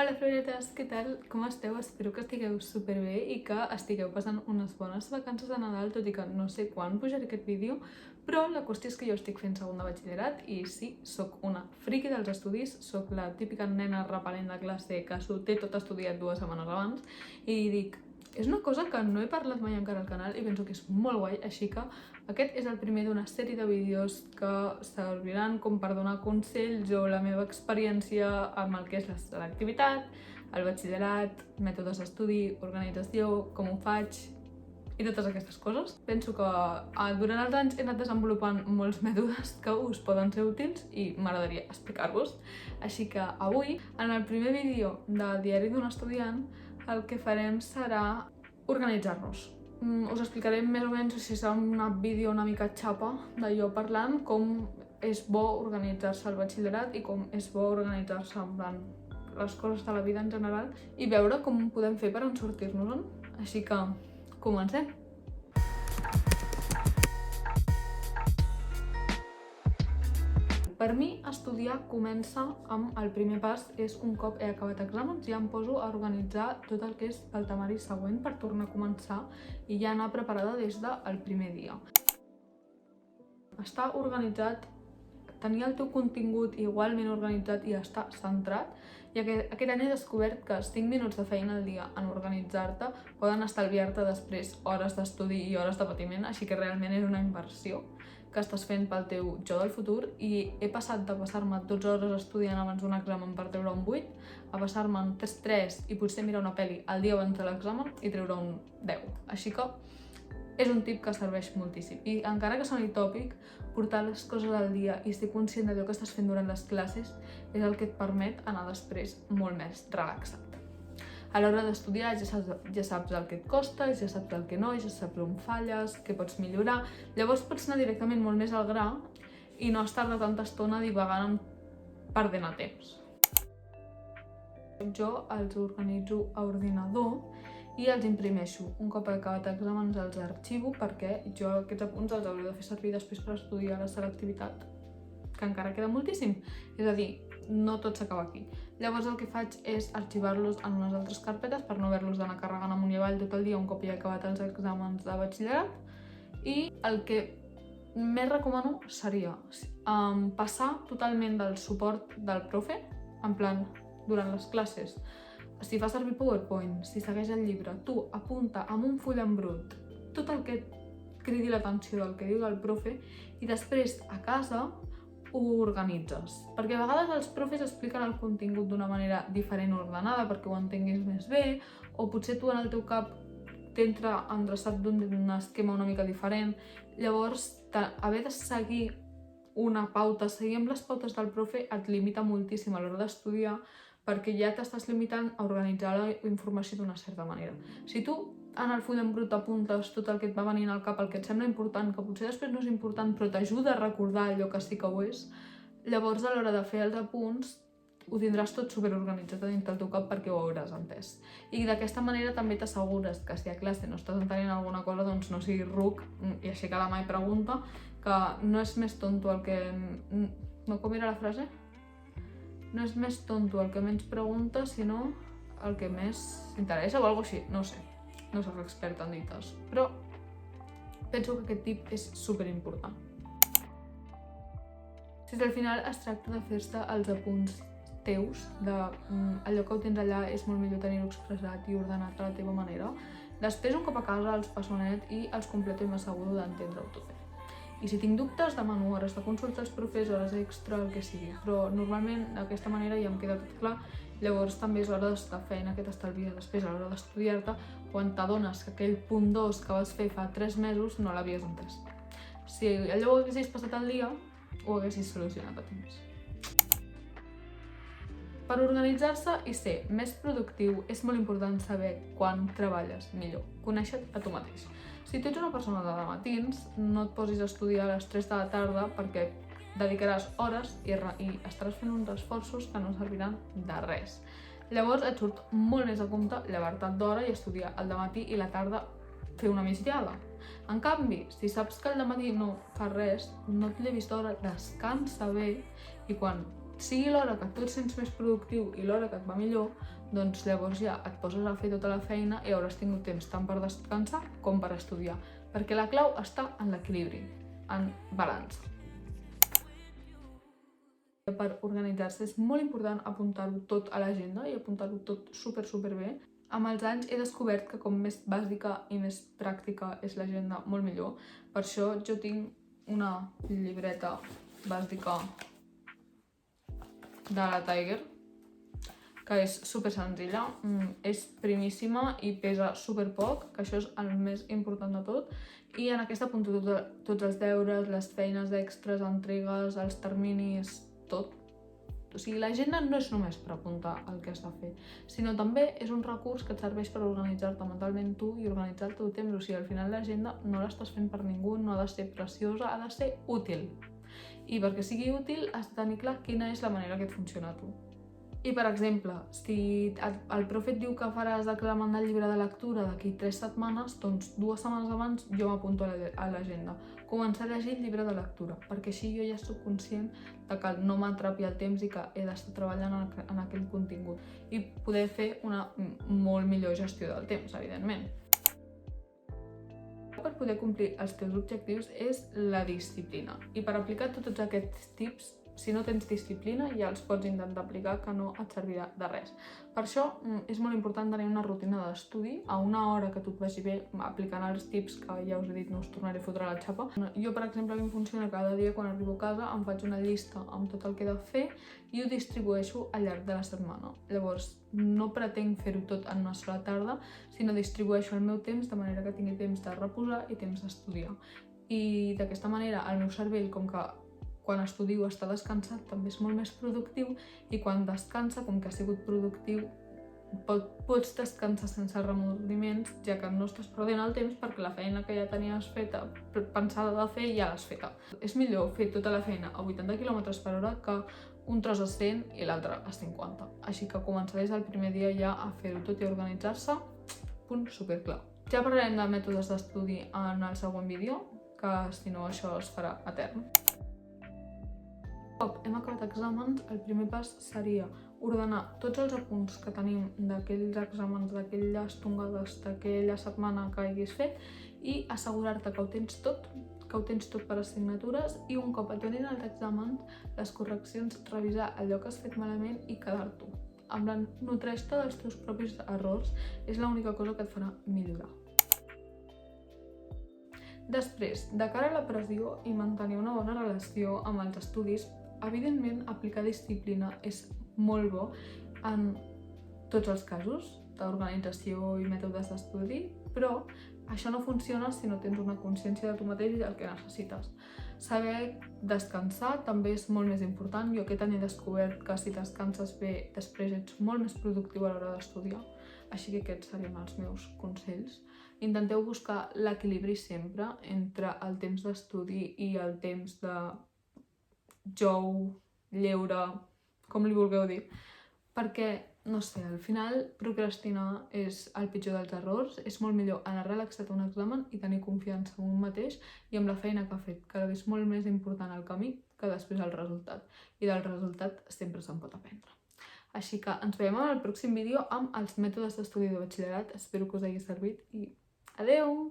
Hola floretes, què tal? Com esteu? Espero que estigueu superbé i que estigueu passant unes bones vacances de Nadal, tot i que no sé quan pujaré aquest vídeo, però la qüestió és que jo estic fent segon de batxillerat i sí, sóc una friki dels estudis, sóc la típica nena repel·lent de classe que s'ho té tot estudiat 2 setmanes abans i dic, és una cosa que no he parlat mai encara al canal i penso que és molt guai, així que aquest és el primer d'una sèrie de vídeos que serviran com per donar consells o la meva experiència amb el que és la selectivitat, el batxillerat, mètodes d'estudi, organització, com ho faig i totes aquestes coses. Penso que durant els anys he anat desenvolupant molts mètodes que us poden ser útils i m'agradaria explicar-vos. Així que avui, en el primer vídeo del diari d'un estudiant, el que farem serà organitzar-nos. Us explicaré més o menys, si serà un vídeo una mica xapa de jo parlant, com és bo organitzar-se al batxillerat i com és bo organitzar-se amb les coses de la vida en general i veure com podem fer per en sortir-nos-en. Així que comencem! Per mi, estudiar comença amb el primer pas, és un cop he acabat exàmens, ja em poso a organitzar tot el que és el temari següent per tornar a començar i ja anar preparada des del primer dia. Estar organitzat, tenir el teu contingut igualment organitzat i estar centrat, i aquest any he descobert que 5 minuts de feina al dia en organitzar-te poden estalviar-te després hores d'estudi i hores de patiment, així que realment és una inversió que estàs fent pel teu jo del futur i he passat de passar-me 12 hores estudiant abans d'un examen per treure un 8 a passar-me 3 i potser mirar una pel·li el dia abans de l'examen i treure un 10. Així que és un tip que serveix moltíssim i encara que soni tòpic, portar les coses al dia i ser conscient d'allò que estàs fent durant les classes és el que et permet anar després molt més relaxat. A l'hora d'estudiar ja saps el que et costa, ja saps el que no, ja saps on falles, què pots millorar. Llavors pots anar directament molt més al gra i no estar-ne tanta estona divagant perdent el temps. Jo els organitzo a ordinador i els imprimeixo. Un cop he acabat exàmens els arxivo perquè jo aquests apunts els hauré de fer servir després per estudiar la selectivitat, que encara queda moltíssim. És a dir, no tot s'acaba aquí. Llavors el que faig és arxivar-los en unes altres carpetes per no haver-los d'anar carregant amunt i avall tot el dia un cop he acabat els exàmens de batxillerat i el que més recomano seria passar totalment del suport del profe, en plan, durant les classes. Si fa servir PowerPoint, si segueix el llibre, tu apunta amb un full en brut tot el que et cridi l'atenció del que diu el profe i després a casa ho organitzes. Perquè a vegades els profes expliquen el contingut d'una manera diferent o ordenada perquè ho entenguis més bé, o potser tu en el teu cap t'entra endreçat d'un esquema una mica diferent. Llavors, haver de seguir una pauta, seguir amb les pautes del profe et limita moltíssim a l'hora d'estudiar perquè ja t'estàs limitant a organitzar la informació d'una certa manera. Si tu en el full en brut apuntes tot el que et va venint al cap, el que et sembla important, que potser després no és important però t'ajuda a recordar allò que sí que ho és, llavors a l'hora de fer els apunts ho tindràs tot superorganitzat dins del teu cap perquè ho hauràs entès. I d'aquesta manera també t'assegures que si a classe no estàs entenent alguna cosa doncs no siguis ruc i aixecar la mà i pregunta, que no és més tonto el que... No, com era la frase? No és més tonto el que menys pregunta, sinó el que més s'interessa o alguna cosa així, no ho sé. No soc experta en dites, però penso que aquest tip és superimportant. Si al final es tracta de fer-se els apunts teus, allò que ho tens allà és molt millor tenir-ho expressat i ordenat a la teva manera. Després, un cop a casa, els passo net i els completo i m'asseguro d'entendre-ho tot bé. I si tinc dubtes, demano hores de consulta als profes, hores extra, el que sigui. Però normalment d'aquesta manera ja em queda tot clar. Llavors també és hores de feina que t'estalvies després a l'hora d'estudiar-te quan t'adones que aquell punt 2 que vas fer fa 3 mesos no l'havies entès. Si allò ho haguessis passat al dia, ho haguessis solucionat a temps. Per organitzar-se i ser més productiu és molt important saber quan treballes millor, conèixer-te a tu mateix. Si tu ets una persona de matins, no et posis a estudiar a les 3 de la tarda perquè dedicaràs hores i estaràs fent uns esforços que no serviran de res. Llavors et surt molt més a compte llevar-te d'hora i estudiar al dematí i la tarda fer una migdiada. En canvi, si saps que al dematí no fas res, no et llevis d'hora, descansa bé i quan sigui l'hora que tu et sents més productiu i l'hora que et va millor, doncs llavors ja et poses a fer tota la feina i hauràs tingut temps tant per descansar com per estudiar. Perquè la clau està en l'equilibri, en balanç. Per organitzar-se és molt important apuntar-ho tot a l'agenda i apuntar-ho tot super bé. Amb els anys he descobert que com més bàsica i més pràctica és l'agenda, molt millor. Per això jo tinc una llibreta bàsica de la Tiger, que és super senzilla, és primíssima i pesa super poc, que això és el més important de tot. I en aquesta apunto tots els deures, les feines extres, entregues, els terminis, tot. O sigui, l'agenda no és només per apuntar el que has de fer, sinó també és un recurs que et serveix per organitzar-te mentalment tu i organitzar el teu temps. O sigui, al final l'agenda no l'estàs fent per ningú, no ha de ser preciosa, ha de ser útil. I perquè sigui útil has de tenir clar quina és la manera que et funciona a tu. I per exemple, si el profe et diu que faràs l'examen del llibre de lectura d'aquí 3 setmanes, doncs 2 setmanes abans jo m'apunto a l'agenda. Començar a llegir el llibre de lectura, perquè així jo ja soc conscient de que no m'atrapi el temps i que he d'estar treballant en aquell contingut i poder fer una molt millor gestió del temps, evidentment. Per poder complir els teus objectius és la disciplina. I per aplicar tots aquests tips, si no tens disciplina ja els pots intentar aplicar, que no et servirà de res. Per això és molt important tenir una rutina d'estudi a una hora que tu et vagi bé, aplicant els tips que ja us he dit, no us tornaré a fotre la xapa. Jo, per exemple, a mi em funciona cada dia quan arribo a casa, em faig una llista amb tot el que he de fer i ho distribueixo al llarg de la setmana. Llavors, no pretenc fer-ho tot en una sola tarda, sinó distribueixo el meu temps de manera que tingui temps de reposar i temps d'estudiar. I d'aquesta manera el meu cervell, com que quan estudio està descansat, també és molt més productiu, i quan descansa, com que ha sigut productiu, pots descansar sense remordiments, ja que no estàs perdent el temps perquè la feina que ja tenies feta, pensada de fer, ja l'has feta. És millor fer tota la feina a 80 km/h que un tros a 100 i l'altre a 50. Així que començar des del primer dia ja a fer-ho tot i organitzar-se, punt superclau. Ja parlarem de mètodes d'estudi en el següent vídeo, que si no això es farà etern. Cop hem acabat exàmens, el primer pas seria ordenar tots els apunts que tenim d'aquells exàmens, d'aquelles tongades, d'aquella setmana que hagis fet i assegurar-te que ho tens tot per assignatures, i un cop et donin els exàmens, les correccions, revisar allò que has fet malament i quedar-t'ho. Amb la nodreix-te dels teus propis errors, és l'única cosa que et farà millorar. Després, de cara a la pressió i mantenir una bona relació amb els estudis, evidentment, aplicar disciplina és molt bo en tots els casos d'organització i mètodes d'estudi, però això no funciona si no tens una consciència de tu mateix i del que necessites. Saber descansar també és molt més important. Jo aquest any he descobert que si descanses bé, després ets molt més productiu a l'hora d'estudiar, així que aquests serien els meus consells. Intenteu buscar l'equilibri sempre entre el temps d'estudi i el temps de jou, lleure, com li vulgueu dir, perquè, no sé, al final procrastinar és el pitjor dels errors. És molt millor anar relaxat a un examen i tenir confiança en un mateix i amb la feina que ha fet, que és molt més important el camí que després el resultat, i del resultat sempre se'n pot aprendre. Així que ens veiem en el pròxim vídeo amb els mètodes d'estudi de batxillerat. Espero que us hagi servit i adeu!